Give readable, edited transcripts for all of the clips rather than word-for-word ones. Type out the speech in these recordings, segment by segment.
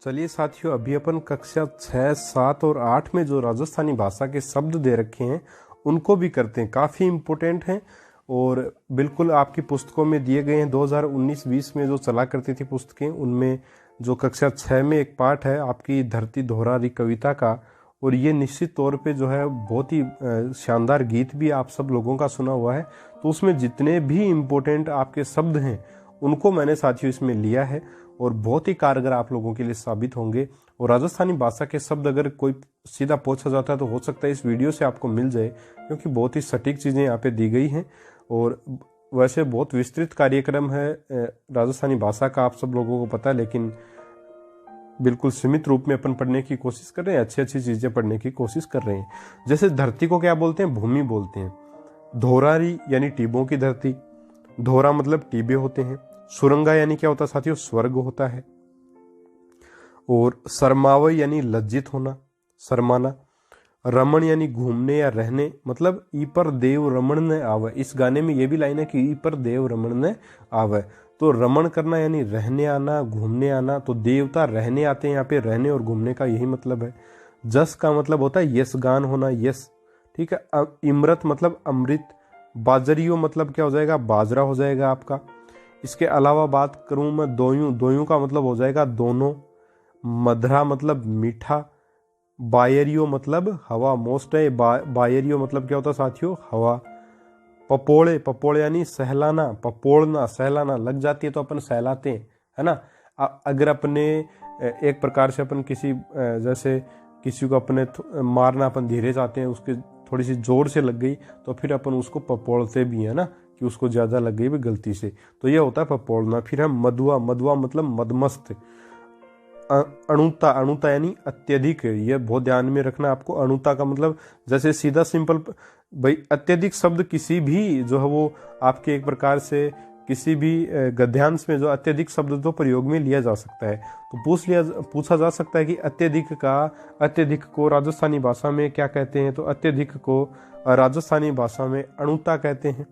चलिए साथियों, अभी अपन कक्षा 6, 7 और 8 में जो राजस्थानी भाषा के शब्द दे रखे हैं उनको भी करते हैं। काफ़ी इम्पोर्टेंट हैं और बिल्कुल आपकी पुस्तकों में दिए गए हैं। 2019-20 में जो चला करती थी पुस्तकें, उनमें जो कक्षा 6 में एक पाठ है आपकी धरती दोहरारी कविता का, और ये निश्चित तौर पे जो है बहुत ही शानदार गीत भी आप सब लोगों का सुना हुआ है। तो उसमें जितने भी इम्पोर्टेंट आपके शब्द हैं उनको मैंने साथियों इसमें लिया है और बहुत ही कारगर आप लोगों के लिए साबित होंगे। और राजस्थानी भाषा के शब्द अगर कोई सीधा पूछा जाता है तो हो सकता है इस वीडियो से आपको मिल जाए, क्योंकि बहुत ही सटीक चीज़ें यहाँ पे दी गई हैं। और वैसे बहुत विस्तृत कार्यक्रम है राजस्थानी भाषा का, आप सब लोगों को पता है, लेकिन बिल्कुल सीमित रूप में अपन पढ़ने की कोशिश कर रहे हैं, अच्छी अच्छी चीज़ें पढ़ने की कोशिश कर रहे हैं। जैसे धरती को क्या बोलते हैं? भूमि बोलते हैं। धोरारी यानी टीबों की धरती, धोरा मतलब टीबे होते हैं। सुरंगा यानी क्या होता है साथियों? स्वर्ग होता है। और शर्मावय यानी लज्जित होना, शर्माना। रमण यानी घूमने या रहने, मतलब ई पर देव रमण ने आवे। इस गाने में ये भी लाइन है कि ई पर देव रमण ने आवे। तो रमण करना यानी रहने आना, घूमने आना। तो देवता रहने आते हैं यहाँ पे, रहने और घूमने का यही मतलब है। जस का मतलब होता है यश गान होना, यश, ठीक है। इमरत मतलब अमृत। बाजरियो मतलब क्या हो जाएगा? बाजरा हो जाएगा आपका। इसके अलावा बात करूं मैं दोयूं, दोयूं का मतलब हो जाएगा दोनों। मधरा मतलब मीठा। बायरियो मतलब हवा, मोस्ट है। बायरियो मतलब क्या होता है साथियों? हवा। पपोड़े, पपोड़े यानी सहलाना, पपोड़ना, सहलाना। लग जाती है तो अपन सहलाते हैं, है ना। अगर अपने एक प्रकार से अपन किसी जैसे किसी को अपने मारना अपन धीरे जाते हैं, उसके थोड़ी सी जोर से लग गई तो फिर अपन उसको पपोड़ते भी है ना, कि उसको ज्यादा लग गई भी गलती से, तो ये होता है पपोड़ना। फिर है मधुआ, मधुआ मतलब मदमस्त। अणुता, अणुता यानी अत्यधिक। ये बहुत ध्यान में रखना आपको। अणुता का मतलब जैसे सीधा सिंपल भाई, अत्यधिक शब्द किसी भी जो है वो आपके एक प्रकार से किसी भी गद्यांश में जो अत्यधिक शब्द तो प्रयोग में लिया जा सकता है। तो पूछा जा सकता है कि अत्यधिक को राजस्थानी भाषा में क्या कहते हैं? तो अत्यधिक को राजस्थानी भाषा में अणुता कहते हैं,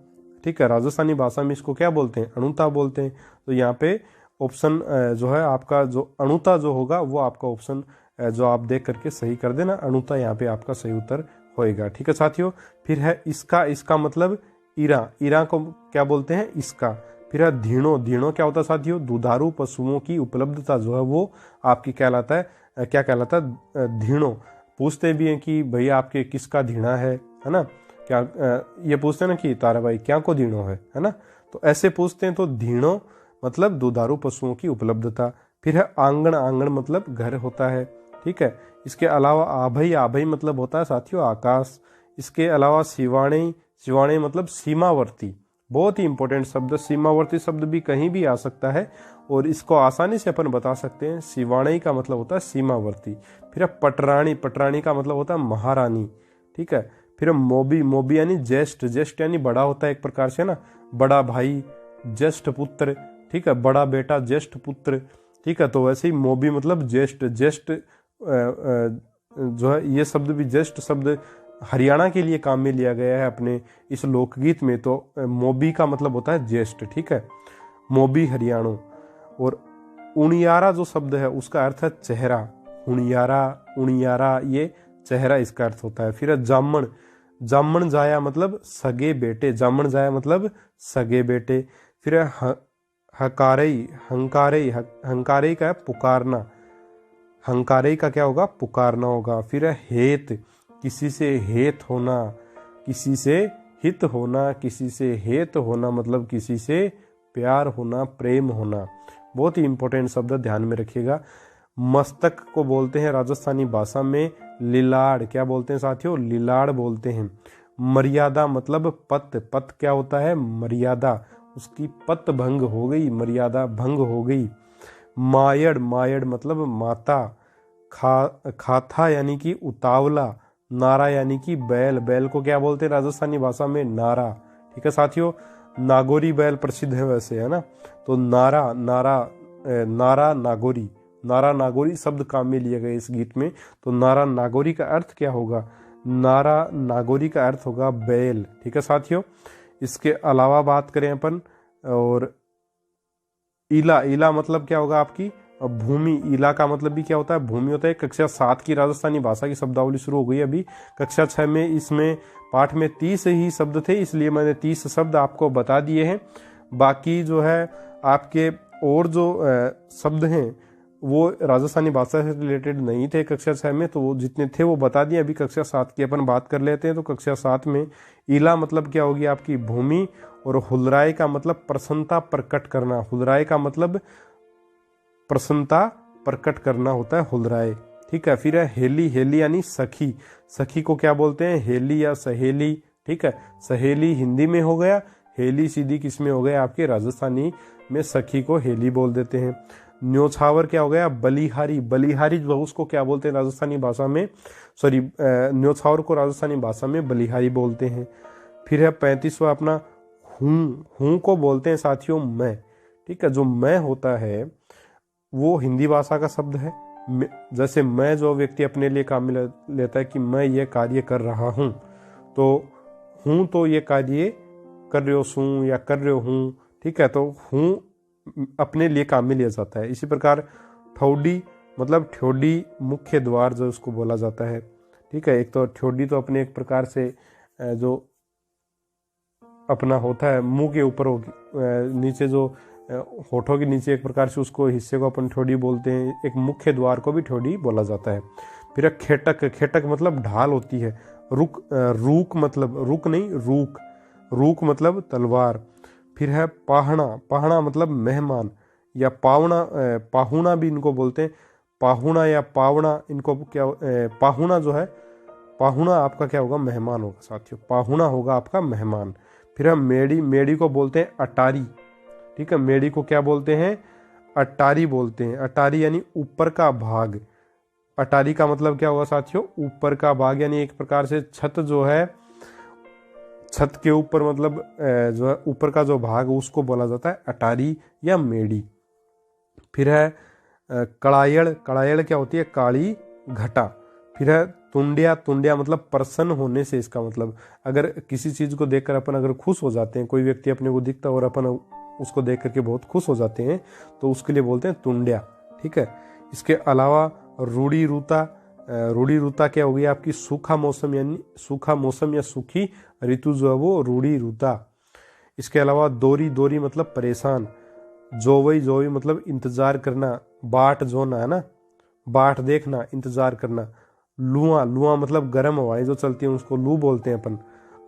ठीक है। राजस्थानी भाषा में इसको क्या बोलते हैं? अणुता बोलते हैं। तो यहाँ पे ऑप्शन जो है आपका, जो अणुता जो होगा वो आपका ऑप्शन जो आप देख करके सही कर देना, अणुता यहाँ पे आपका सही उत्तर होएगा, ठीक है साथियों। फिर है इसका, इसका मतलब ईरा, ईरा को क्या बोलते हैं? इसका। फिर है धीणो, धीणो क्या होता है साथियों? दुधारू पशुओं की उपलब्धता जो है वो आपकी कहलाता है, क्या कहलाता है? धीणो। पूछते भी हैं कि भाई आपके किसका धीणा है ना, क्या ये पूछते हैं ना कि तारा भाई क्या को धीणो है ना, तो ऐसे पूछते हैं। तो धीणो मतलब दुधारू पशुओं की उपलब्धता। फिर है आंगन, आंगन मतलब घर होता है, ठीक है। इसके अलावा आभई, आभई मतलब होता है साथियों आकाश। इसके अलावा शिवाणी, शिवाणी मतलब सीमावर्ती, बहुत ही इंपॉर्टेंट शब्द। सीमावर्ती शब्द भी कहीं भी आ सकता है और इसको आसानी से अपन बता सकते हैं। शिवाणी का मतलब होता है सीमावर्ती। फिर पटरानी, पटरानी का मतलब होता है महारानी, ठीक है। फिर मोबी, मोबी यानी ज्येष्ठ, ज्येष्ठ यानी बड़ा होता है एक प्रकार से ना, बड़ा भाई, ज्येष्ठ पुत्र, ठीक है, बड़ा बेटा, ज्येष्ठ पुत्र, ठीक है। तो वैसे ही मोबी मतलब ज्येष्ठ, ज्येष्ठ जो है ये शब्द भी, ज्येष्ठ शब्द हरियाणा के लिए काम में लिया गया है अपने इस लोकगीत में। तो मोबी का मतलब होता है ज्येष्ठ, ठीक है, मोबी हरियाणो। और उणियारा जो शब्द है उसका अर्थ है चेहरा। उणियारा, उणियारा ये चेहरा इसका अर्थ होता है। फिर जामन, जामन जाया मतलब सगे बेटे, जामन जाया मतलब सगे बेटे। फिर हकारई, हंकारई, हंकारई का है पुकारना, हंकारई का क्या होगा? पुकारना होगा। फिर हेत, किसी से हेत होना, किसी से हित होना, किसी से हेत होना मतलब किसी से प्यार होना, प्रेम होना। बहुत ही इंपॉर्टेंट शब्द, ध्यान में रखिएगा। मस्तक को बोलते हैं राजस्थानी भाषा में लिलाड़, क्या बोलते हैं साथियों? लिलाड़ बोलते हैं। मर्यादा मतलब पत, पत क्या होता है? मर्यादा, उसकी पत भंग हो गई, मर्यादा भंग हो गई। मायड़, मायड़ मतलब माता। खाथा यानी कि उतावला। नारा यानी कि बैल, बैल को क्या बोलते हैं राजस्थानी भाषा में? नारा, ठीक है साथियों। नागौरी बैल प्रसिद्ध है वैसे, है ना। तो नारा, नारा, नारा नागौरी, नारा नागौरी शब्द काम में लिए गए इस गीत में। तो नारा नागौरी का अर्थ क्या होगा? नारा नागौरी का अर्थ होगा बैल, ठीक है साथियों। इसके अलावा बात करें अपन, और ईला, ईला मतलब क्या होगा आपकी? भूमि, ईला का मतलब भी क्या होता है, भूमि होता है। कक्षा 7 की राजस्थानी भाषा की शब्दावली शुरू हो गई अभी। कक्षा 6 में इसमें पाठ में 30 ही शब्द थे, इसलिए मैंने 30 शब्द आपको बता दिए हैं। बाकी जो है आपके और जो शब्द हैं वो राजस्थानी भाषा से रिलेटेड नहीं थे कक्षा 6 में, तो वो जितने थे वो बता दिए। अभी कक्षा 7 की अपन बात कर लेते हैं। तो कक्षा 7 में ईला मतलब क्या होगी आपकी भूमि, और हुलराय का मतलब प्रसन्नता प्रकट करना। हुलराय का मतलब प्रसन्नता प्रकट करना होता है हुलराय, ठीक है। फिर है हेली, हेली यानी सखी। सखी को क्या बोलते हैं, हेली या सहेली, ठीक है। सहेली हिंदी में हो गया, हेली सीधी किस में हो गया आपके राजस्थानी में सखी को हेली बोल देते हैं। न्योछावर क्या हो गया, बलिहारी। बलिहारी जो उसको क्या बोलते हैं राजस्थानी भाषा में, सॉरी न्योछावर को राजस्थानी भाषा में बलिहारी बोलते हैं। फिर है 35वां अपना हूँ। हूँ को बोलते हैं साथियों मैं, ठीक है। जो मैं होता है वो हिंदी भाषा का शब्द है। जैसे मैं जो व्यक्ति अपने लिए काम में लेता है कि मैं ये कार्य कर रहा हूँ, तो हूँ तो ये कार्य कर रहे हो सू या कर रहे हूँ, ठीक है। तो हूँ अपने लिए काम में लिया जाता है। इसी प्रकार ठौडी मतलब ठोडी मुख्य द्वार जो उसको बोला जाता है, ठीक है। एक तो ठोडी तो अपने एक प्रकार से जो अपना होता है मुंह के ऊपर नीचे जो होठों के नीचे एक प्रकार से उसको हिस्से को अपन ठोडी बोलते हैं। एक मुख्य द्वार को भी ठोडी बोला जाता है। फिर खेटक, खेटक मतलब ढाल होती है। रुक, रूक मतलब रुक नहीं रूक, रूक मतलब तलवार। फिर है पाहणा, पाहणा मतलब मेहमान या पावना, पाहुणा भी इनको बोलते हैं। पाहुणा या पावना इनको क्या, पाहुणा जो है, पाहुणा आपका क्या होगा, मेहमान होगा साथियों। पाहुणा होगा आपका मेहमान। फिर हम मेड़ी, मेड़ी को बोलते हैं अटारी, ठीक है। मेड़ी को क्या बोलते हैं, अटारी बोलते हैं। अटारी यानी ऊपर का भाग। अटारी का मतलब क्या होगा साथियों, ऊपर का भाग, यानी एक प्रकार से छत जो है, छत के ऊपर मतलब जो है ऊपर का जो भाग उसको बोला जाता है अटारी या मेड़ी। फिर है कड़ायड़, कड़ायड़ क्या होती है, काली घटा। फिर है तुंडिया, तुंडिया मतलब प्रसन्न होने से, इसका मतलब अगर किसी चीज को देखकर अपन अगर खुश हो जाते हैं, कोई व्यक्ति अपने को दिखता है और अपन उसको देख करके बहुत खुश हो जाते हैं, तो उसके लिए बोलते हैं तुंडिया, ठीक है। इसके अलावा रूढ़ी रूता, रूढ़ी रूता क्या होगी आपकी सूखा मौसम, यानी सूखा मौसम या सूखी ऋतु जो है वो रूढ़ी रूता। इसके अलावा दोरी, दोरी मतलब परेशान। जोवई, जोवई मतलब इंतजार करना, बाट जोना है ना, बाट देखना, इंतजार करना। लुआ, लुआ मतलब गर्म हवाएं जो चलती हैं उसको लू बोलते हैं अपन।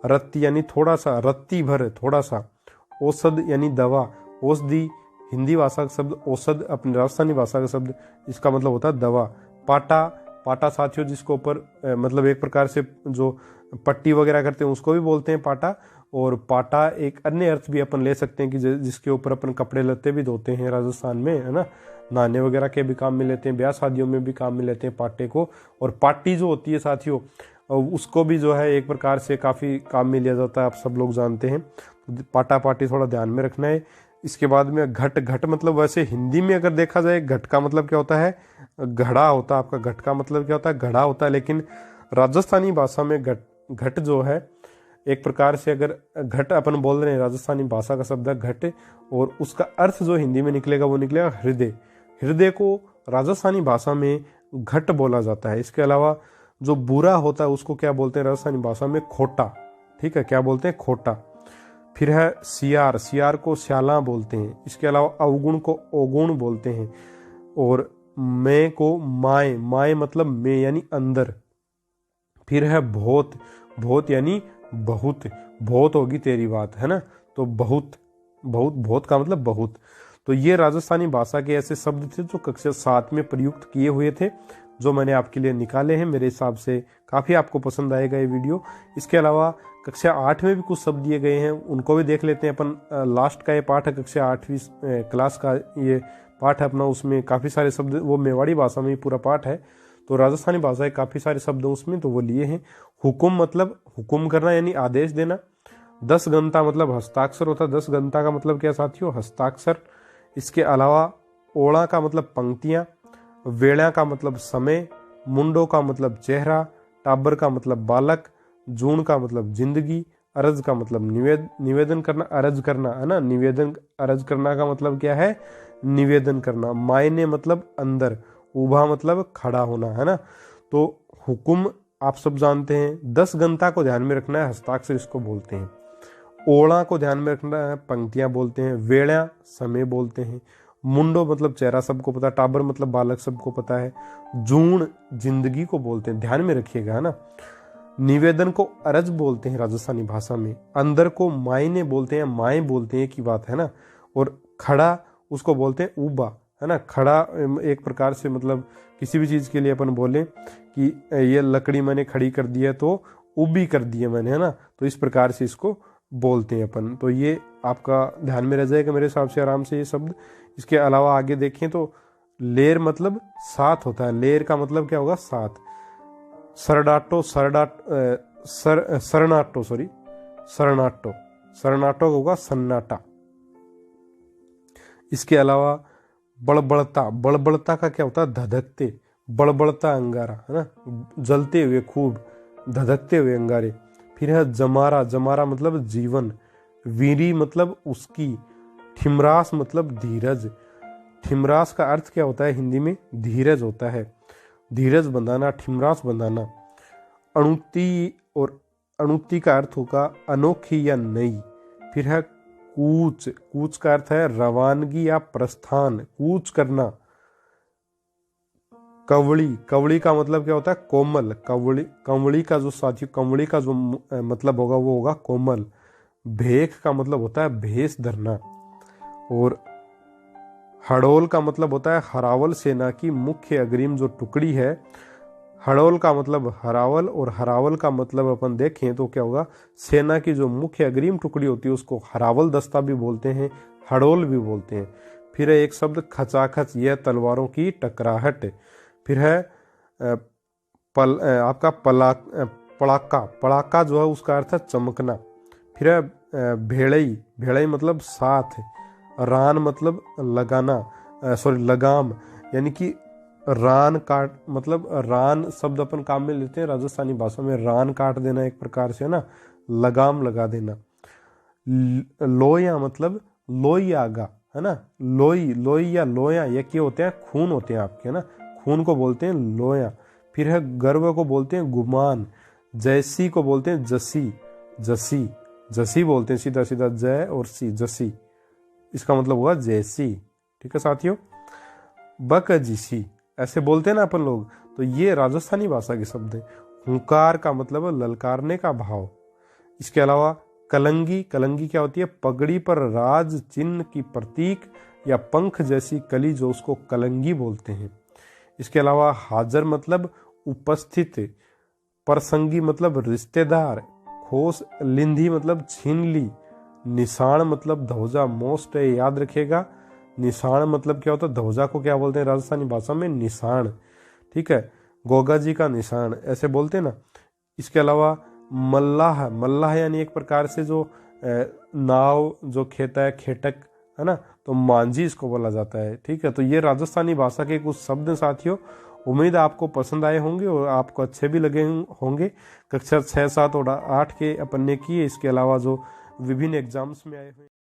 रत्ती यानी थोड़ा सा, रत्ती भर थोड़ा सा। औषध यानी दवा, औषधि हिंदी भाषा का शब्द, औषध अपनी राजस्थानी भाषा का शब्द, इसका मतलब होता है दवा। पाटा, पाटा साथियों जिसको ऊपर मतलब एक प्रकार से जो पट्टी वगैरह करते हैं उसको भी बोलते हैं पाटा। और पाटा एक अन्य अर्थ भी अपन ले सकते हैं कि जिसके ऊपर अपन कपड़े लत्ते भी धोते हैं राजस्थान में, है ना। नहाने वगैरह के भी काम में लेते हैं, ब्याह शादियों में भी काम में लेते हैं पाटे को। और पाटी जो होती है साथियों उसको भी जो है एक प्रकार से काफ़ी काम में लिया जाता है, आप सब लोग जानते हैं। तो पाटा पाटी थोड़ा ध्यान में रखना है। इसके बाद में घट, घट मतलब वैसे हिंदी में अगर देखा जाए घट का मतलब क्या होता है, घड़ा होता है आपका। घट का मतलब क्या होता है, घड़ा होता है। लेकिन राजस्थानी भाषा में घट, घट जो है एक प्रकार से अगर घट अपन बोल रहे हैं, राजस्थानी भाषा का शब्द है घट, और उसका अर्थ जो हिंदी में निकलेगा वो निकलेगा हृदय। हृदय को राजस्थानी भाषा में घट बोला जाता है। इसके अलावा जो बुरा होता है उसको क्या बोलते हैं राजस्थानी भाषा में, खोटा, ठीक है। क्या बोलते हैं, खोटा। फिर है सियार, सियार को स्याला बोलते हैं। इसके अलावा अवगुण को अवगुण बोलते हैं। और मैं को माए, माए मतलब मैं यानी अंदर। फिर है बहुत, बहुत यानी बहुत, बहुत होगी तेरी बात, है ना। तो बहुत, बहुत, बहुत का मतलब बहुत। तो ये राजस्थानी भाषा के ऐसे शब्द थे जो कक्षा 7 में प्रयुक्त किए हुए थे, जो मैंने आपके लिए निकाले हैं। मेरे हिसाब से काफ़ी आपको पसंद आएगा ये वीडियो। इसके अलावा कक्षा 8 में भी कुछ शब्द दिए गए हैं, उनको भी देख लेते हैं अपन। लास्ट का ये पाठ है, कक्षा 8वीं क्लास का ये पाठ है अपना। उसमें काफ़ी सारे शब्द, वो मेवाड़ी भाषा में ही पूरा पाठ है, तो राजस्थानी भाषा के काफ़ी सारे शब्द उसमें, तो वो लिए हैं। हुकुम मतलब हुकुम करना यानी आदेश देना। 10 घंटा मतलब हस्ताक्षर होता है। 10 घंटा का मतलब क्या साथियों, हस्ताक्षर। इसके अलावा ओड़ा का मतलब पंक्तियां, वेड़ा का मतलब समय, मुंडो का मतलब चेहरा, टाबर का मतलब बालक, जून का मतलब जिंदगी, अरज का मतलब निवेदन करना, अरज करना, है ना। निवेदन अरज करना का मतलब क्या है, निवेदन करना, मायने मतलब अंदर, उभा मतलब खड़ा होना, है ना। तो हुकुम आप सब जानते हैं, 10 घंटा को ध्यान में रखना है, हस्ताक्षर इसको बोलते हैं। ओला को ध्यान में रखना है, पंक्तियां बोलते हैं। वेड़ा समय बोलते हैं। मुंडो मतलब चेहरा, सबको पता है। टाबर मतलब बालक, सबको पता है। जून जिंदगी को बोलते हैं, ध्यान में रखिएगा, है ना। निवेदन को अरज बोलते हैं राजस्थानी भाषा में। अंदर को मायने बोलते हैं, माए बोलते हैं की बात है ना। और खड़ा उसको बोलते हैं उबा, है ना। खड़ा एक प्रकार से मतलब किसी भी चीज के लिए अपन बोले कि ये लकड़ी मैंने खड़ी कर दी है तो उबी कर दी है मैंने, है ना। तो इस प्रकार से इसको बोलते हैं अपन। तो ये आपका ध्यान में रह जाएगा मेरे हिसाब से आराम से ये शब्द। इसके अलावा आगे देखें तो लेर मतलब साथ होता है। लेर का मतलब क्या होगा? साथ। सरडाटो शरणाटो शरणाटो होगा सन्नाटा। इसके अलावा बड़बड़ता, बड़बड़ता का क्या होता है? धधकते, बड़बड़ता अंगारा, है ना, जलते हुए, खूब धधकते हुए अंगारे। फिर है जमारा, जमारा मतलब जीवन। वीरी मतलब उसकी। ठिमरास मतलब धीरज। ठिमरास का अर्थ क्या होता है हिंदी में? धीरज होता है, धीरज बंधाना, ठिमरास बंधाना। अणुति, और अणुति का अर्थ होगा अनोखी या नई। फिर है कूच, कूच का अर्थ है रवानगी या प्रस्थान, कूच करना। कवड़ी, कवड़ी का मतलब क्या होता है? कोमल। कवड़ी, कंवड़ी का जो साथी, कंवड़ी का जो मतलब होगा वो होगा कोमल। भेख का मतलब होता है भेष धरना। और हड़ोल का मतलब होता है हरावल सेना की मुख्य अग्रिम जो टुकड़ी है। हड़ोल का मतलब हरावल, और हरावल का मतलब अपन देखें तो क्या होगा? सेना की जो मुख्य अग्रिम टुकड़ी होती है उसको हरावल दस्ता भी बोलते हैं, हड़ोल भी बोलते हैं। फिर है एक शब्द खचाखच, यह तलवारों की टकराहट। फिर है आपका पड़ाका, पड़ाका जो है उसका अर्थ है चमकना। फिर है भेड़ई, भेड़ई मतलब साथ। रान मतलब लगाना, लगाम, यानी कि रान काट, मतलब रान शब्द अपन काम में लेते हैं राजस्थानी भाषा में। रान काट देना एक प्रकार से, है ना, लगाम लगा देना। लोया मतलब लोई आगा, है ना। लोई, लोई या लोया ये क्या होते हैं? खून होते हैं आपके, है ना। खून को बोलते हैं लोया। फिर है गर्व को बोलते हैं गुमान। जैसी को बोलते हैं जसी, जसी, जसी बोलते हैं सीधा सीधा, जय और सी, जसी। इसका मतलब हुआ जैसी, ठीक है साथियों। बकजिसी ऐसे बोलते हैं ना अपन लोग। तो ये राजस्थानी भाषा के शब्द हैं। हुंकार का मतलब है ललकारने का भाव। इसके अलावा कलंगी, कलंगी क्या होती है? पगड़ी पर राज चिन्ह की प्रतीक या पंख जैसी कली, जो उसको कलंगी बोलते हैं। इसके अलावा हाजर मतलब उपस्थित। परसंगी मतलब रिश्तेदार। खोस लिंधी मतलब छीन ली। निशान मतलब ध्वजा, मोस्ट है याद रखिएगा। निशान मतलब क्या होता है? ध्वजा को क्या बोलते हैं राजस्थानी भाषा में? निशान, ठीक है। गोगा जी का निशान ऐसे बोलते हैं ना। इसके अलावा मल्लाह, मल्लाह यानी एक प्रकार से जो नाव जो खेता है, खेटक, है ना। तो मांझी इसको बोला जाता है, ठीक है। तो ये राजस्थानी भाषा के कुछ शब्द साथियों। उम्मीद आपको पसंद आए होंगे और आपको अच्छे भी लगे होंगे। कक्षा 6, 7 और 8 के अपन ने किए। इसके अलावा जो विभिन्न एग्जाम्स में आए हुए